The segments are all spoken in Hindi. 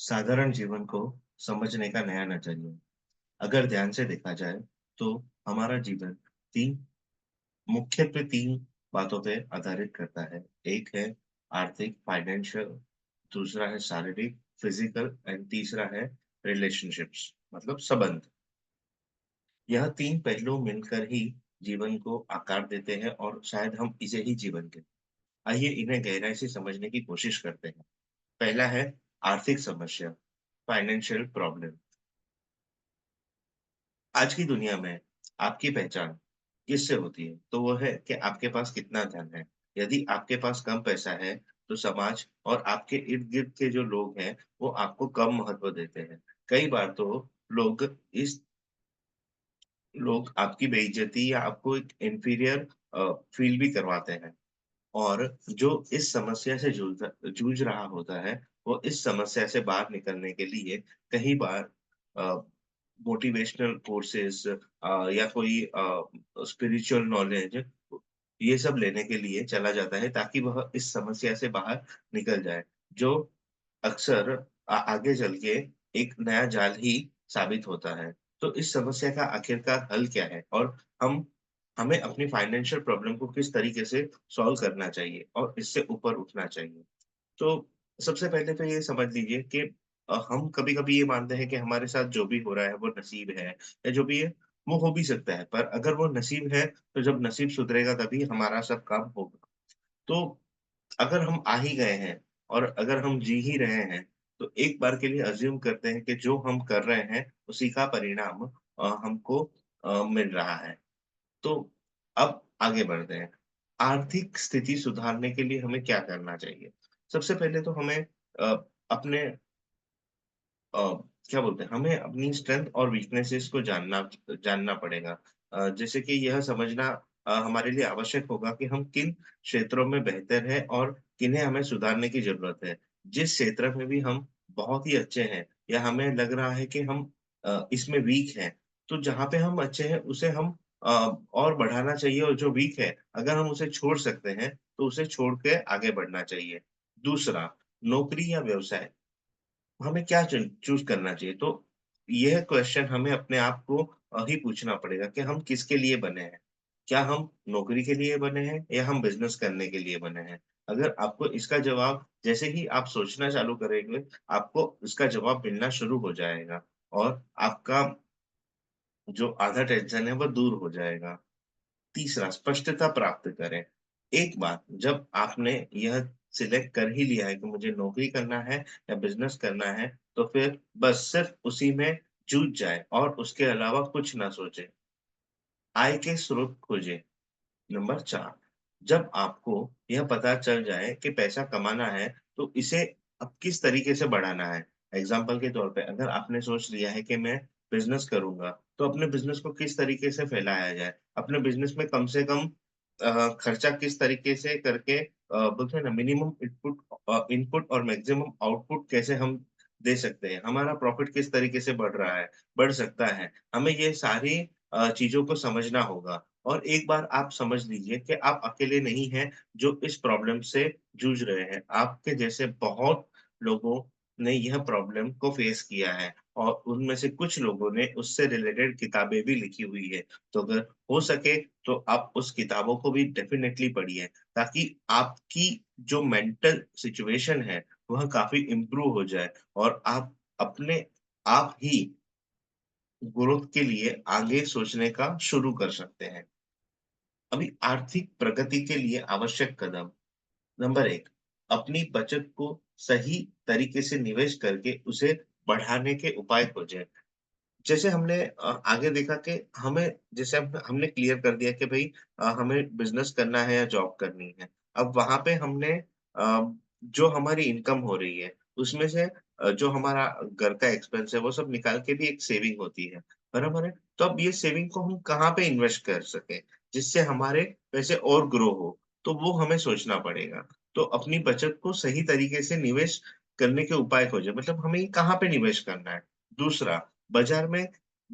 साधारण जीवन को समझने का नया नजरिया। अगर ध्यान से देखा जाए तो हमारा जीवन तीन मुख्यत्वे तीन बातों पे आधारित करता है। एक है आर्थिक फाइनेंशियल, दूसरा है शारीरिक फिजिकल एंड तीसरा है रिलेशनशिप्स मतलब संबंध। यह तीन पहलू मिलकर ही जीवन को आकार देते हैं और शायद हम इसे ही जीवन के आइए इन्हें गहराई से समझने की कोशिश करते हैं। पहला है आर्थिक समस्या, फाइनेंशियल प्रॉब्लम। आज की दुनिया में आपकी पहचान किससे होती है? तो वो है कि आपके पास कितना धन है। यदि आपके पास कम पैसा है, तो समाज और आपके इर्द-गिर्द के जो लोग हैं, वो आपको कम महत्व देते हैं। कई बार तो लोग इस लोग आपकी बेइज्जती या आपको एक इन्फीरियर फ़ील भी करवाते हैं। और जो इस समस्या से जूझ रहा होता है, वो इस समस्या से बाहर निकलने के लिए कई बार अ, मोटिवेशनल कोर्सेज़ या कोई स्पिरिचुअल नॉलेज ये सब लेने के लिए चला जाता है ताकि वह इस समस्या से बाहर निकल जाए, जो अक्सर आगे चल के एक नया जाल ही साबित होता है। तो इस समस्या का आखिरकार हल क्या है? और हमें अपनी फाइनेंशियल प्रॉब्लम को किस तरीके से सॉल्व करना चाहिए और इससे ऊपर उठना चाहिए। तो सबसे पहले तो ये समझ लीजिए कि हम कभी-कभी ये मानते हैं कि हमारे साथ जो भी हो रहा है वो नसीब है या जो भी है वो हो भी सकता है। पर अगर वो नसीब है तो जब नसीब सुधरेगा तभी हमारा सब काम होगा। तो अगर हम आ ही गए हैं और अगर हम जी ही रहे हैं, तो एक बार के लिए अज़्यूम करते हैं कि जो हम कर रहे हैं उसी का परिणाम हमको मिल रहा है। तो अब आगे बढ़ते हैं। आर्थिक स्थिति सुधारने के लिए हमें क्या करना चाहिए? सबसे पहले तो हमें अपने अ, क्या बोलते हैं, हमें अपनी स्ट्रेंथ और वीकनेसेस को जानना पड़ेगा। जैसे कि यह समझना हमारे लिए आवश्यक होगा कि हम किन क्षेत्रों में बेहतर हैं और किन्हें हमें सुधारने की ज़रूरत है। जिस क्षेत्र में भी हम बहुत ही अच्छे हैं या हमें लग रहा है कि हम इसमें वीक हैं, तो जहाँ पे हम अच्छे हैं उसे हम अ, और बढ़ाना चाहिए और जो वीक है, अगर हम उसे छोड़ सकते हैं, तो उसे छोड़ के आगे बढ़ना चाहिए। दूसरा, नौकरी या व्यवसाय। हमें क्या चूज़ करना चाहिए? तो यह क्वेश्चन हमें अपने आप को ही पूछना पड़ेगा कि हम किसके लिए बने हैं? क्या हम नौकरी के लिए बने हैं या हम बिज़नेस करने के लिए बने हैं? अगर आपको इसका जवाब जैसे ही आप सोचना चालू करेंगे, आपको इसका जवाब मिलना शुरू हो जाएगा और आपका जो आधा टेंशन है, वो दूर हो जाएगा। तीसरा, स्पष्टता प्राप्त करें। एक बार जब आपने यह सिलेक्ट कर ही लिया है कि मुझे नौकरी करना है या बिज़नेस करना है, तो फिर बस सिर्फ़ उसी में जूझ जाएँ और उसके अलावा कुछ ना सोचें। आय के स्रोत खोजें। नंबर 4, जब आपको यह पता चल जाए कि पैसा कमाना है, तो इसे अब किस तरीके से बढ़ाना है। एग्ज़ाम्पल के तौर पे अगर आपने सोच लिया है कि मैं बिज़नेस करूँगा, तो अपने बिज़नेस को किस तरीके से फैलाया जाए। अपने बिज़नेस में कम से कम खर्चा किस तरीके से करके बोलते हैं ना मिनिमम इनपुट और मैक्सिमम आउटपुट कैसे हम दे सकते हैं। हमारा प्रॉफ़िट किस तरीके से बढ़ रहा है, बढ़ सकता है। हमें ये सारी चीज़ों को समझना होगा। और एक बार आप समझ लीजिए कि आप अकेले नहीं हैं जो इस प्रॉब्लम से जूझ रहे हैं। आपके जैसे बहुत लोगों ने यह प्रॉब्लम को फेस किया है और उनमें से कुछ लोगों ने उससे रिलेटेड किताबें भी लिखी हुई है। तो अगर हो सके तो आप उस किताबों को भी डेफ़िनेटली पढ़िए ताकि आपकी जो मेंटल सिचुएशन है वह काफ़ी इम्प्रूव हो जाए और आप अपने आप ही ग्रोथ के लिए आगे सोचने का शुरू कर सकते हैं। अभी आर्थिक प्रगति के लिए आवश्यक कदम नंबर 1, अपनी बचत को सही तरीके से निवेश करके उसे बढ़ाने के उपाय खोजें। जैसे हमने आगे देखा कि हमें जैसे अब हमने क्लियर कर दिया कि भई हमें बिज़नेस करना है या जॉब करनी है। अब वहाँ पे हमने जो हमारी इनकम हो रही है, उसमें से जो हमारा घर का एक्सपेंस है, वो सब निकाल के भी एक सेविंग होती है, बराबर है? तो अब ये सेविंग को हम कहाँ पे इन्वेस्ट कर सकें, जिससे हमारे पैसे और ग्रो हो, तो वो हमें सोचना पड़ेगा। तो अपनी बचत को सही तरीके से निवेश करने के उपाय खोजें, मतलब हमें ये कहाँ पे निवेश करना है? दूसरा, बाज़ार में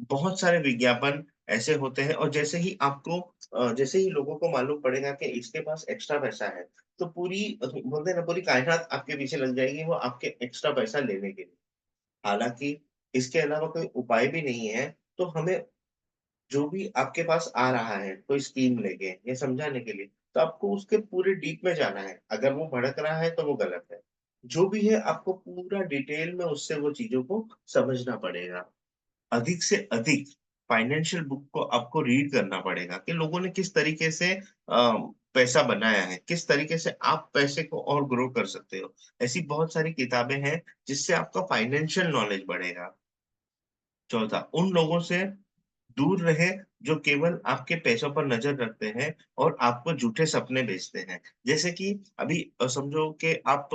बहुत सारे विज्ञापन ऐसे होते हैं और जैसे ही लोगों को मालूम पड़ेगा कि इसके पास एक्स्ट्रा पैसा है, तो पूरी बोलते हैं ना पूरी कायनात आपके पीछे लग जाएगी वो आपके एक्स्ट्रा पैसा लेने के लिए। हालाँकि इसके अलावा कोई उपाय भी नहीं है, तो हमें जो भी आपके पास आ रहा है, कोई स्कीम लेके या समझाने के लिए, तो आपको उसके पूरे डीप में जाना है। अगर वो भड़क रहा है, तो वो गलत है। जो भी है, आपको पूरा डिटेल में उससे वो चीज़ों को समझना पड़ेगा। अधिक से अधिक फाइनेंशियल बुक को आपको रीड करना पड़ेगा कि लोगों ने किस तरीके से पैसा बनाया है, किस तरीके से आप पैसे को और ग्रो कर सकते हो। ऐसी बहुत सारी किताबें हैं, जिससे आपका फाइनेंशियल नॉलेज बढ़ेगा। चौथा, उन लोगों से दूर रहें, जो केवल आपके पैसों पर नज़र रखते हैं और आपको झूठे सपने बेचते हैं। जैसे कि अभी समझो कि आप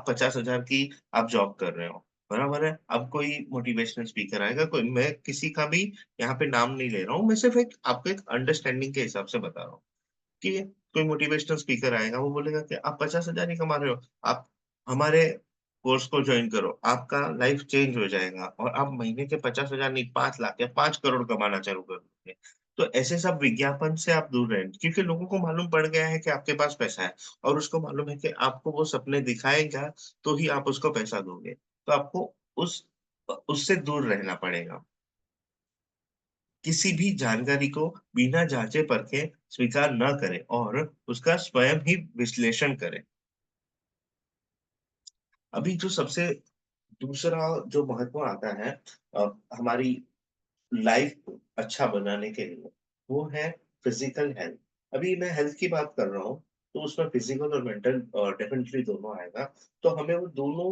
50,000 की आप जॉब कर रहे हो, बराबर है? अब कोई मोटिवेशनल स्पीकर आएगा, कोई मैं किसी का भी यहाँ पे नाम नहीं ले रहा हूँ, मैं सिर्फ़ एक आपको एक अंडरस्टैंडिंग के हिसाब से बता रहा हूँ। कि कोई मोटिवेशनल स्पीकर आएगा, वो बोलेगा कि आप 50,000 ही कमा रहे हो, आप हमारे कोर्स को जॉइन करो, आपका लाइफ चेंज हो जाएगा और आप महीने के 50,000 नहीं 5 लाख या 5 करोड़ कमाना चालू कर दोगे। तो ऐसे सब विज्ञापन से आप दूर रहें, क्योंकि लोगों को मालूम पड़ गया है कि आपके पास पैसा है और उसको मालूम है कि आपको वो सपने दिखाएगा, तो ही आप उसको पैसा दोगे। तो आपको उस उससे दूर रहना पड़ेगा। किसी भी जानकारी को बिना जाँचे-परखे स्वीकार न करें और उसका स्वयं ही विश्लेषण करें। अभी जो सबसे दूसरा जो महत्व आता है अ, हमारी लाइफ को अच्छा बनाने के लिए, वो है फिज़िकल हेल्थ। अभी मैं हेल्थ की बात कर रहा हूँ, तो उसमें फिज़िकल और मेंटल डेफ़िनिटली दोनों आएगा। तो हमें वो दोनों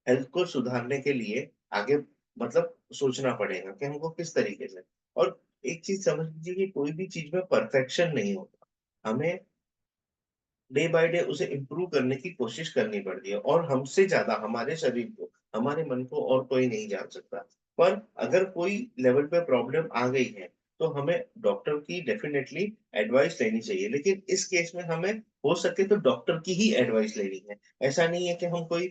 हेल्थ को सुधारने के लिए आगे मतलब सोचना पड़ेगा कि हमको किस तरीके से और एक चीज़ समझ लीजिए कि कोई भी चीज़ में परफेक्शन नहीं होता। हमें डे बाय डे उसे इम्प्रूव करने की कोशिश करनी पड़ती है और हमसे ज़्यादा हमारे शरीर को, हमारे मन को और कोई नहीं जान सकता। पर अगर कोई लेवल पे प्रॉब्लम आ गई है, तो हमें डॉक्टर की डेफ़िनेटली एडवाइस लेनी चाहिए। लेकिन इस केस में हमें हो सके तो डॉक्टर की ही एडवाइस लेनी है। ऐसा नहीं है कि हम कोई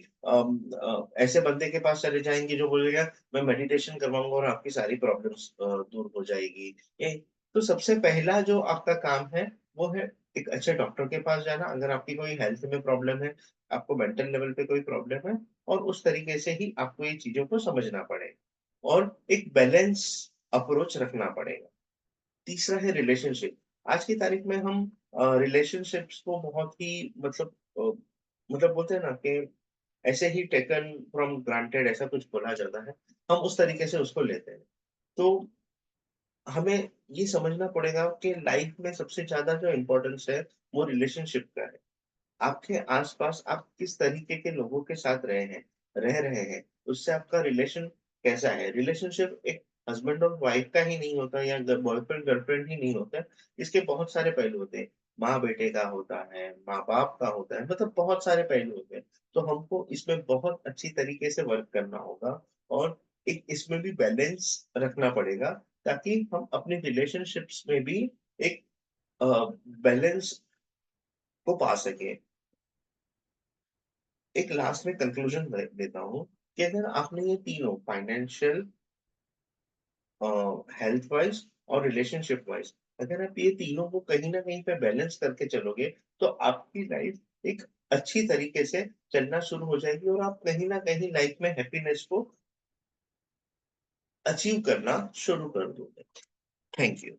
ऐसे बंदे के पास चले जाएँगे जो बोलेगा मैं मेडिटेशन करवाऊँगा और आपकी सारी प्रॉब्लम्स दूर हो जाएगी। ये तो सबसे पहला जो आपका काम है, वो है एक अच्छे डॉक्टर के पास जाना अगर आपकी कोई हेल्थ में प्रॉब्लम है, आपको मेंटल लेवल पे कोई प्रॉब्लम है और उस तरीके से ही आपको ये चीज़ों को समझना पड़ेगा और एक बैलेंस अप्रोच रखना पड़ेगा। तीसरा है रिलेशनशिप। आज की तारीख में हम रिलेशनशिप्स को बहुत ही मतलब बोलते हैं ना कि ऐसे ही टेकन फ्रॉम ग्रांटेड ऐसा कुछ बोला जाता है, हम उस तरीके से उसको लेते हैं। तो हमें ये समझना पड़ेगा कि लाइफ में सबसे ज़्यादा जो इम्पोर्टेंस है, वो रिलेशनशिप का है। आपके आस-पास आप किस तरीके के लोगों के साथ रह रहे हैं, उससे आपका रिलेशन कैसा है? रिलेशनशिप एक हस्बैंड और वाइफ का ही नहीं होता या बॉयफ्रेंड गर्लफ्रेंड ही नहीं होता, इसके बहुत सारे पहलू होते हैं। माँ-बेटे का होता है, माँ-बाप का होता है, मतलब बहुत सारे पहलू होते हैं। तो हमको इसमें बहुत अच्छी तरीके से वर्क करना होगा और एक इसमें भी बैलेंस रखना पड़ेगा, ताकि हम अपने रिलेशनशिप्स में भी एक अ, बैलेंस को पा सकें। एक लास्ट में कंक्लूजन देता हूँ कि अगर आपने ये तीनों फाइनेंशियल हेल्थ वाइज और रिलेशनशिप वाइज अगर आप ये तीनों को कहीं न कहीं पे बैलेंस करके चलोगे, तो आपकी लाइफ एक अच्छी तरीके से चलना शुरू हो जाएगी और आप कहीं न कहीं लाइफ में हैप्पीनेस को अचीव करना शुरू कर दोगे। Thank you.